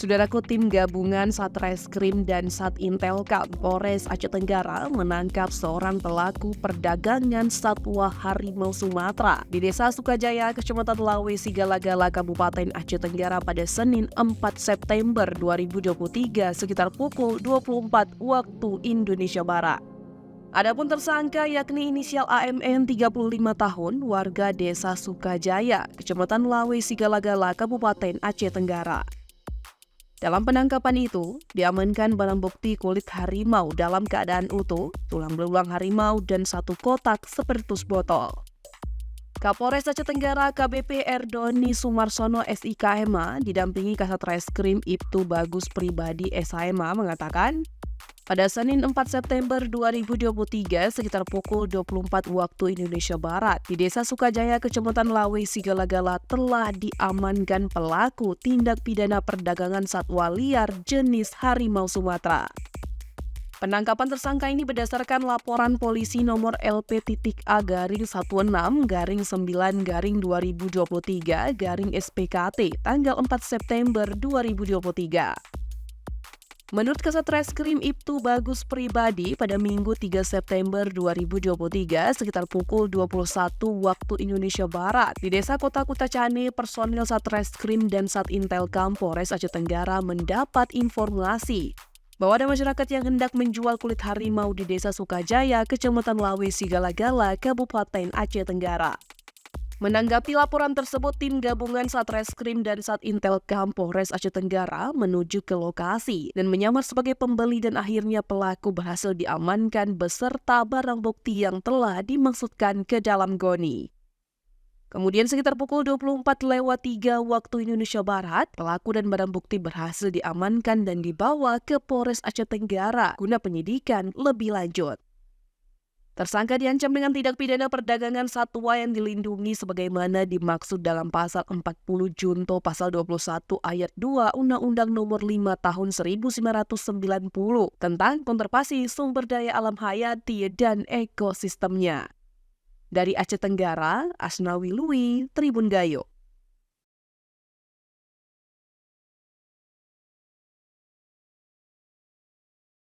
Saudaraku, tim gabungan Satreskrim dan Satintelkam Polres Aceh Tenggara menangkap seorang pelaku perdagangan satwa harimau Sumatera di Desa Sukajaya, Kecamatan Lawe, Sigala-Gala, Kabupaten Aceh Tenggara pada Senin 4 September 2023 sekitar pukul 24 waktu Indonesia Barat. Adapun tersangka yakni inisial AMN 35 tahun, warga Desa Sukajaya, Kecamatan Lawe, Sigala-Gala, Kabupaten Aceh Tenggara. Dalam penangkapan itu, diamankan barang bukti kulit harimau dalam keadaan utuh, tulang belulang harimau, dan satu kotak spiritus botol. Kapolres Aceh Tenggara KBP Erdoni Sumarsono SIKMA didampingi Kasat Reskrim Ibtu Bagus Pribadi SHMA mengatakan, pada Senin 4 September 2023 sekitar pukul 24 waktu Indonesia Barat di Desa Sukajaya, Kecamatan Lawe, Sigala-Gala telah diamankan pelaku tindak pidana perdagangan satwa liar jenis harimau Sumatera. Penangkapan tersangka ini berdasarkan laporan polisi nomor LP.AG-16-9-2023-SPKT tanggal 4 September 2023. Menurut Kasat Reskrim Ibtu Bagus Pribadi, pada Minggu 3 September 2023 sekitar pukul 21 waktu Indonesia Barat di Desa Kota Kutacane, personil Satreskrim dan Satintelkam Polres Aceh Tenggara mendapat informasi bahwa ada masyarakat yang hendak menjual kulit harimau di Desa Sukajaya, Kecamatan Lawe, Sigala-Gala, Kabupaten Aceh Tenggara. Menanggapi laporan tersebut, tim gabungan Satreskrim dan Satintelkam Polres Aceh Tenggara menuju ke lokasi dan menyamar sebagai pembeli dan akhirnya pelaku berhasil diamankan beserta barang bukti yang telah dimaksudkan ke dalam goni. Kemudian sekitar pukul 24:03 waktu Indonesia Barat, pelaku dan barang bukti berhasil diamankan dan dibawa ke Polres Aceh Tenggara guna penyidikan lebih lanjut. Tersangka diancam dengan tindak pidana perdagangan satwa yang dilindungi sebagaimana dimaksud dalam pasal 40 Junto pasal 21 ayat 2 Undang-Undang Nomor 5 Tahun 1990 tentang konservasi sumber daya alam hayati dan ekosistemnya. Dari Aceh Tenggara, Asnawi Lui, Tribun Gayo.